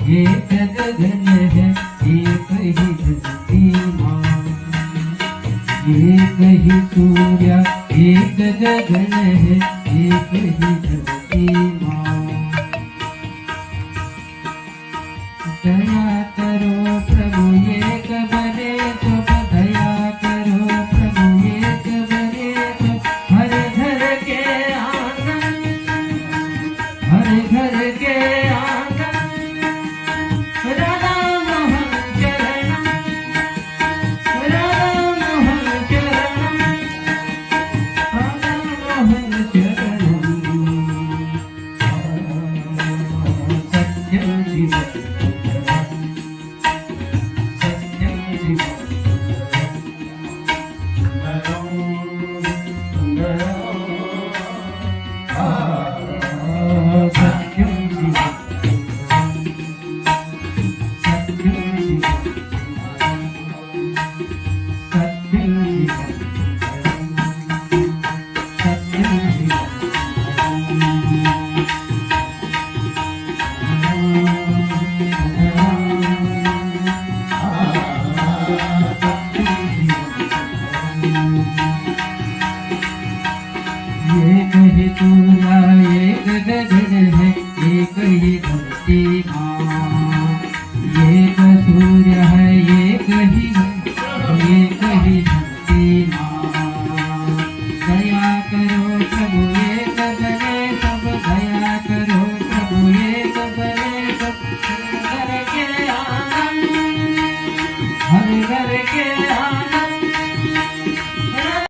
एक गगन है एक ही धरती माँ, एक ही सूर्य एक गगन है एक ही धरती माँ। दया करो प्रभु एक बने तो, दया करो प्रभु एक बने तो, हर घर के आंगन, हर घर के आंगन राधा मोहन चरणम, राधा मोहन चरणम, राधा मोहन चरणम। सत्यम शिव ये कहे तू